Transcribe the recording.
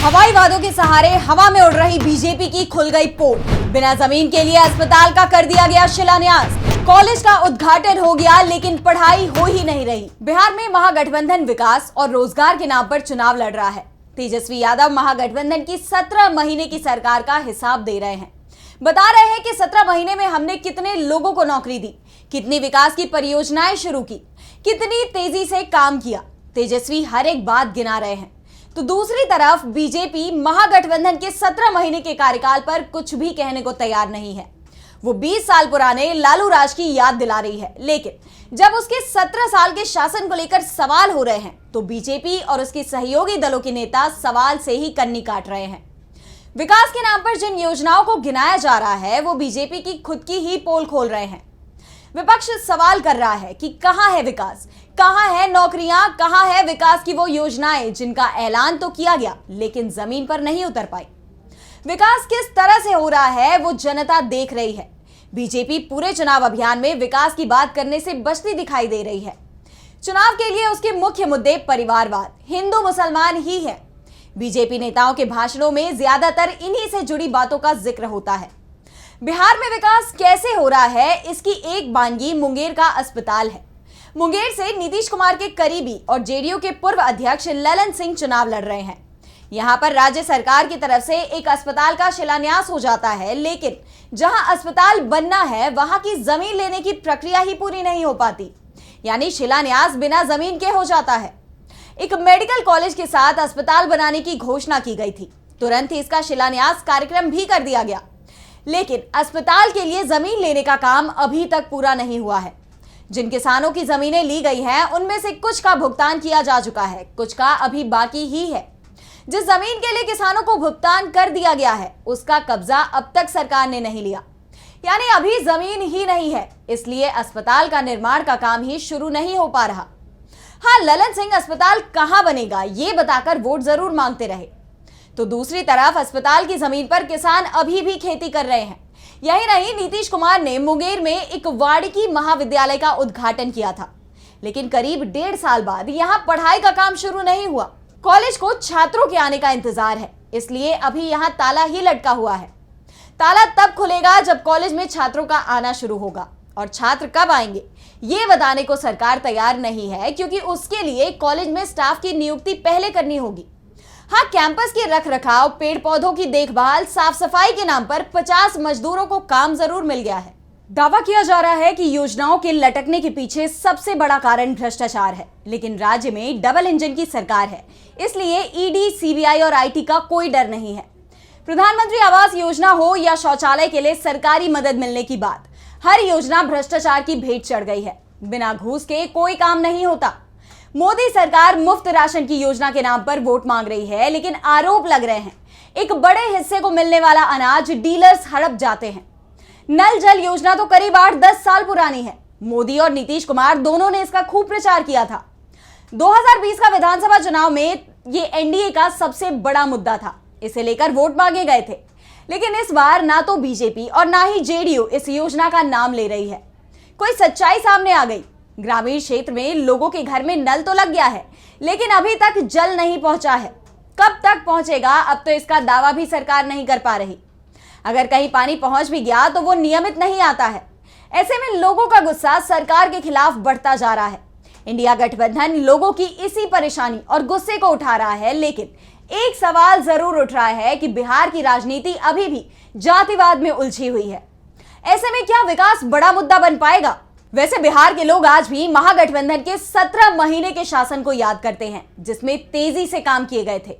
हवाई वादों के सहारे हवा में उड़ रही बीजेपी की खुल गई पोल। बिना जमीन के लिए अस्पताल का कर दिया गया शिलान्यास। कॉलेज का उद्घाटन हो गया लेकिन पढ़ाई हो ही नहीं रही। बिहार में महागठबंधन विकास और रोजगार के नाम पर चुनाव लड़ रहा है। तेजस्वी यादव महागठबंधन की 17 महीने की सरकार का हिसाब दे रहे हैं। बता रहे हैं कि 17 महीने में हमने कितने लोगों को नौकरी दी, कितनी विकास की परियोजनाएं शुरू की, कितनी तेजी से काम किया। तेजस्वी हर एक बात गिना रहे हैं। तो दूसरी तरफ बीजेपी महागठबंधन के 17 महीने के कार्यकाल पर कुछ भी कहने को तैयार नहीं है। वो 20 साल पुराने लालू राज की याद दिला रही है, लेकिन जब उसके 17 साल के शासन को लेकर सवाल हो रहे हैं तो बीजेपी और उसके सहयोगी दलों के नेता सवाल से ही कन्नी काट रहे हैं। विकास के नाम पर जिन योजनाओं को गिनाया जा रहा है वो बीजेपी की खुद की ही पोल खोल रहे हैं। विपक्ष सवाल कर रहा है कि कहां है विकास, कहां है नौकरियां, कहां है विकास की वो योजनाएं जिनका ऐलान तो किया गया लेकिन जमीन पर नहीं उतर पाई। विकास किस तरह से हो रहा है वो जनता देख रही है। बीजेपी पूरे चुनाव अभियान में विकास की बात करने से बचती दिखाई दे रही है। चुनाव के लिए उसके मुख्य मुद्दे परिवारवाद, हिंदू मुसलमान ही है। बीजेपी नेताओं के भाषणों में ज्यादातर इन्हीं से जुड़ी बातों का जिक्र होता है। बिहार में विकास कैसे हो रहा है इसकी एक बानगी मुंगेर का अस्पताल है। मुंगेर से नीतीश कुमार के करीबी और जेडीयू के पूर्व अध्यक्ष ललन सिंह चुनाव लड़ रहे हैं। यहां पर राज्य सरकार की तरफ से एक अस्पताल का शिलान्यास हो जाता है, लेकिन जहां अस्पताल बनना है वहां की जमीन लेने की प्रक्रिया ही पूरी नहीं हो पाती, यानी शिलान्यास बिना जमीन के हो जाता है। एक मेडिकल कॉलेज के साथ अस्पताल बनाने की घोषणा की गई थी, तुरंत ही इसका शिलान्यास कार्यक्रम भी कर दिया गया, लेकिन अस्पताल के लिए जमीन लेने का काम अभी तक पूरा नहीं हुआ है। जिन किसानों की जमीनें ली गई हैं उनमें से कुछ का भुगतान किया जा चुका है, कुछ का अभी बाकी ही है। जिस जमीन के लिए किसानों को भुगतान कर दिया गया है उसका कब्जा अब तक सरकार ने नहीं लिया, यानी अभी जमीन ही नहीं है, इसलिए अस्पताल का निर्माण का काम ही शुरू नहीं हो पा रहा। हाँ, ललन सिंह अस्पताल कहां बनेगा ये बताकर वोट जरूर मांगते रहे, तो दूसरी तरफ अस्पताल की जमीन पर किसान अभी भी खेती कर रहे हैं। यही नहीं, नीतीश कुमार ने मुंगेर में एक वानिकी महाविद्यालय का उद्घाटन किया था, लेकिन करीब 1.5 साल बाद यहां पढ़ाई का काम शुरू नहीं हुआ। कॉलेज को छात्रों के आने का इंतजार है, इसलिए अभी यहां ताला ही लटका हुआ है। ताला तब खुलेगा जब कॉलेज में छात्रों का आना शुरू होगा, और छात्र कब आएंगे ये बताने को सरकार तैयार नहीं है, क्योंकि उसके लिए कॉलेज में स्टाफ की नियुक्ति पहले करनी होगी। हाँ, कैंपस के रखरखाव, पेड़ पौधों की देखभाल, साफ सफाई के नाम पर 50 मजदूरों को काम जरूर मिल गया है। दावा किया जा रहा है कि योजनाओं के लटकने के पीछे सबसे बड़ा कारण भ्रष्टाचार है, लेकिन राज्य में डबल इंजन की सरकार है, इसलिए ईडी, सीबीआई और आईटी का कोई डर नहीं है। प्रधानमंत्री आवास योजना हो या शौचालय के लिए सरकारी मदद मिलने की बात, हर योजना भ्रष्टाचार की भेंट चढ़ गई है। बिना घूस के कोई काम नहीं होता। मोदी सरकार मुफ्त राशन की योजना के नाम पर वोट मांग रही है, लेकिन आरोप लग रहे हैं एक बड़े हिस्से को मिलने वाला अनाज डीलर्स हड़प जाते हैं। नल जल योजना तो करीब 8-10 साल पुरानी है। मोदी और नीतीश कुमार दोनों ने इसका खूब प्रचार किया था। 2020 का विधानसभा चुनाव में ये एनडीए का सबसे बड़ा मुद्दा था, इसे लेकर वोट मांगे गए थे, लेकिन इस बार ना तो बीजेपी और ना ही जेडीयू इस योजना का नाम ले रही है। कोई सच्चाई सामने आ गई। ग्रामीण क्षेत्र में लोगों के घर में नल तो लग गया है, लेकिन अभी तक जल नहीं पहुंचा है। कब तक पहुंचेगा अब तो इसका दावा भी सरकार नहीं कर पा रही। अगर कहीं पानी पहुंच भी गया तो वो नियमित नहीं आता है। ऐसे में लोगों का गुस्सा सरकार के खिलाफ बढ़ता जा रहा है। इंडिया गठबंधन लोगों की इसी परेशानी और गुस्से को उठा रहा है, लेकिन एक सवाल जरूर उठ रहा है कि बिहार की राजनीति अभी भी जातिवाद में उलझी हुई है। ऐसे में क्या विकास बड़ा मुद्दा बन पाएगा? वैसे बिहार के लोग आज भी महागठबंधन के 17 महीने के शासन को याद करते हैं, जिसमें तेजी से काम किए गए थे।